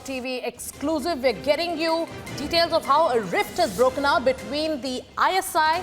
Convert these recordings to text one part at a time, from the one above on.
TV exclusive. We're getting you details of how a rift has broken out between the ISI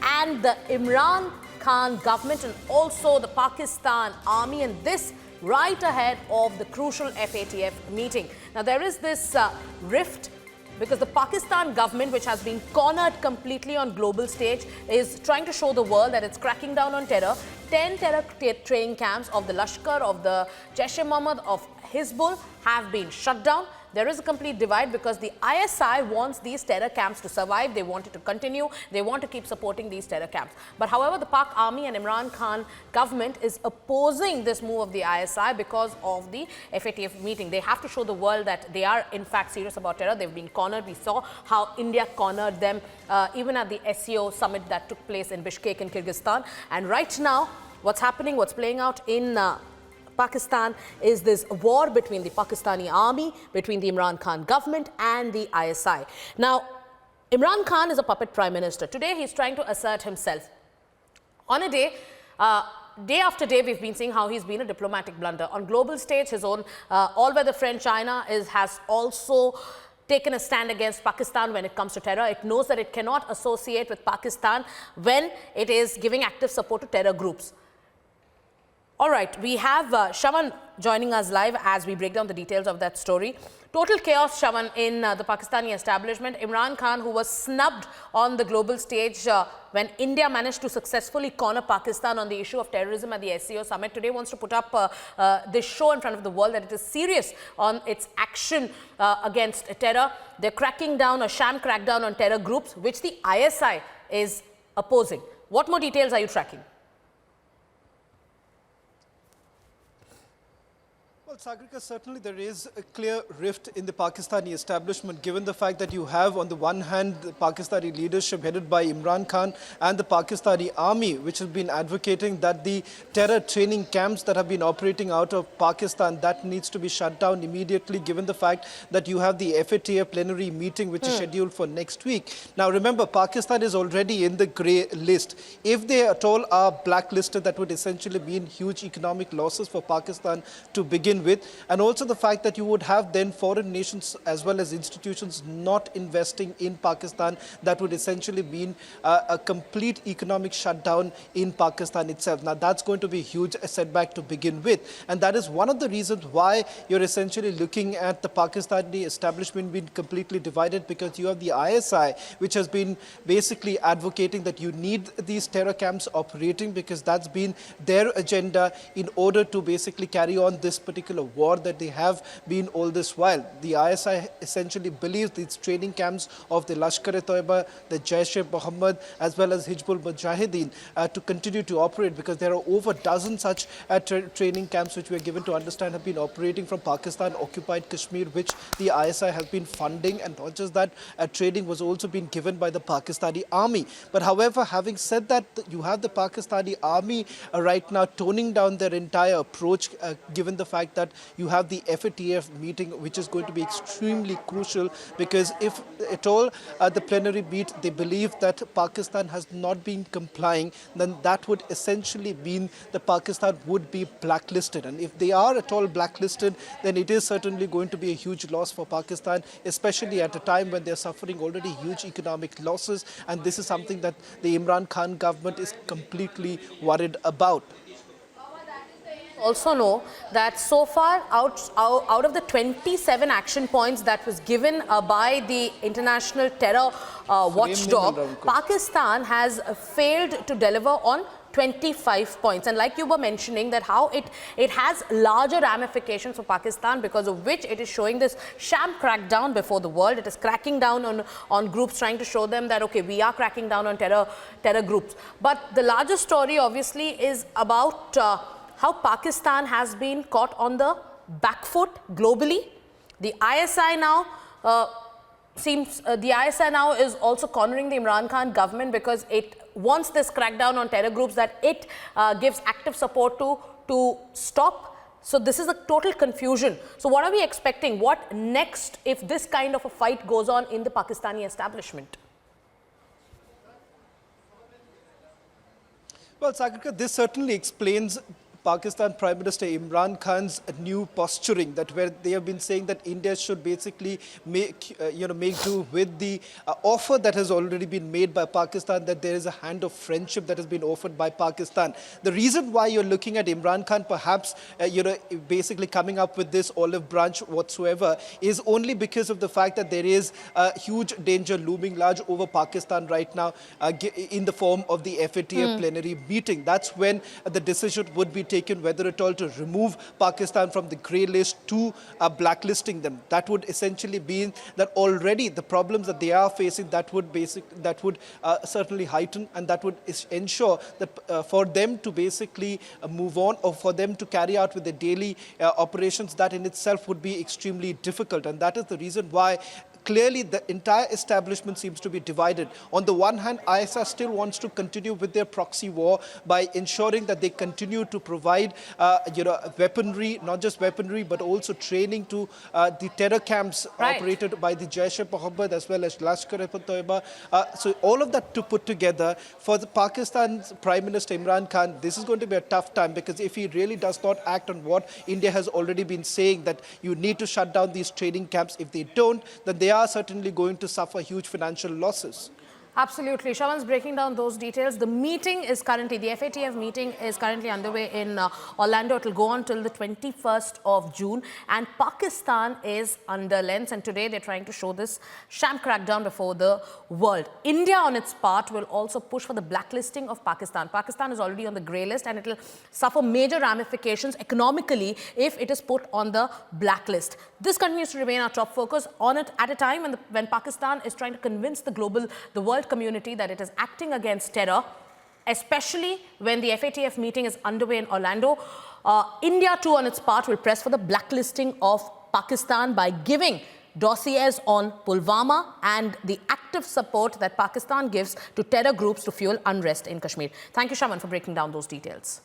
and the Imran Khan government and also the Pakistan army, and this right ahead of the crucial FATF meeting. Now, there is this rift because the Pakistan government, which has been cornered completely on global stage, is trying to show the world that it's cracking down on terror. 10 terror training camps of the Lashkar, of the Jaish-e-Mohammed, of Hizbul have been shut down. There is a complete divide because the ISI wants these terror camps to survive. They want it to continue. They want to keep supporting these terror camps. But however, the Pak army and Imran Khan government is opposing this move of the ISI because of the FATF meeting. They have to show the world that they are in fact serious about terror. They've been cornered. We saw how India cornered them even at the SCO summit that took place in Bishkek in Kyrgyzstan. And right now, what's happening, what's playing out in Pakistan is this war between the Pakistani army, between the Imran Khan government and the ISI. Now, Imran Khan is a puppet prime minister. Today, he's trying to assert himself. On a day, day after day, we've been seeing how he's been a diplomatic blunder. On global stage, his own all-weather friend China has also taken a stand against Pakistan when it comes to terror. It knows that it cannot associate with Pakistan when it is giving active support to terror groups. All right, we have Shaman joining us live as we break down the details of that story. Total chaos, Shaman, in the Pakistani establishment. Imran Khan, who was snubbed on the global stage when India managed to successfully corner Pakistan on the issue of terrorism at the SCO summit, today wants to put up this show in front of the world that it is serious on its action against terror. They're cracking down, a sham crackdown on terror groups, which the ISI is opposing. What more details are you tracking? Well, Sagrika, certainly there is a clear rift in the Pakistani establishment, given the fact that you have, on the one hand, the Pakistani leadership headed by Imran Khan and the Pakistani army, which has been advocating that the terror training camps that have been operating out of Pakistan, that needs to be shut down immediately, given the fact that you have the FATF plenary meeting, which is scheduled for next week. Now, remember, Pakistan is already in the grey list. If they at all are blacklisted, that would essentially mean huge economic losses for Pakistan to begin with, and also the fact that you would have then foreign nations as well as institutions not investing in Pakistan, that would essentially mean a complete economic shutdown in Pakistan itself. Now, that's going to be a huge setback to begin with, and that is one of the reasons why you're essentially looking at the Pakistani establishment being completely divided, because you have the ISI, which has been basically advocating that you need these terror camps operating because that's been their agenda in order to basically carry on this particular war that they have been all this while. The ISI essentially believes these training camps of the Lashkar-e-Toiba, the Jaish-e-Mohammed, as well as Hizbul Mujahideen to continue to operate, because there are over a dozen such training camps which we are given to understand have been operating from Pakistan-occupied Kashmir, which the ISI have been funding, and not just that, training was also being given by the Pakistani army. But however, having said that, you have the Pakistani army right now toning down their entire approach, given the fact that you have the FATF meeting, which is going to be extremely crucial, because if at all the plenary meet, they believe that Pakistan has not been complying, then that would essentially mean that Pakistan would be blacklisted. And if they are at all blacklisted, then it is certainly going to be a huge loss for Pakistan, especially at a time when they're suffering already huge economic losses. And this is something that the Imran Khan government is completely worried about. Also know that so far out of the 27 action points that was given by the international terror watchdog, Pakistan has failed to deliver on 25 points. And like you were mentioning, that how it has larger ramifications for Pakistan, because of which it is showing this sham crackdown before the world. It is cracking down on groups, trying to show them that, okay, we are cracking down on terror groups. But the larger story obviously is about how Pakistan has been caught on the back foot globally. The ISI now is also cornering the Imran Khan government because it wants this crackdown on terror groups that it gives active support to stop. So this is a total confusion. So what are we expecting? What next if this kind of a fight goes on in the Pakistani establishment? Well, Sagrika, this certainly explains Pakistan Prime Minister Imran Khan's new posturing, that where they have been saying that India should basically make do with the offer that has already been made by Pakistan, that there is a hand of friendship that has been offered by Pakistan. The reason why you're looking at Imran Khan perhaps basically coming up with this olive branch whatsoever is only because of the fact that there is a huge danger looming large over Pakistan right now in the form of the FATF plenary meeting. That's when the decision would be taken whether at all to remove Pakistan from the grey list to blacklisting them. That would essentially mean that already the problems that they are facing, that would certainly heighten, and that would ensure that for them to basically move on, or for them to carry out with their daily operations, that in itself would be extremely difficult. And that is the reason why clearly the entire establishment seems to be divided. On the one hand, ISI still wants to continue with their proxy war by ensuring that they continue to provide weaponry, not just weaponry, but also training to the terror camps operated by the Jaish-e-Mohammed as well as Lashkar-e-Taiba. So all of that to put together, for the Pakistan's Prime Minister Imran Khan, this is going to be a tough time, because if he really does not act on what India has already been saying, that you need to shut down these training camps, if they don't, then they are certainly going to suffer huge financial losses. Absolutely. Shawan's breaking down those details. The meeting is currently, the FATF meeting is currently underway in Orlando. It will go on till the 21st of June. And Pakistan is under lens. And today they're trying to show this sham crackdown before the world. India, on its part, will also push for the blacklisting of Pakistan. Pakistan is already on the grey list, and it will suffer major ramifications economically if it is put on the blacklist. This continues to remain our top focus on it at a time when Pakistan is trying to convince the world community that it is acting against terror, especially when the FATF meeting is underway in Orlando. India, too, on its part, will press for the blacklisting of Pakistan by giving dossiers on Pulwama and the active support that Pakistan gives to terror groups to fuel unrest in Kashmir. Thank you, Shaman, for breaking down those details.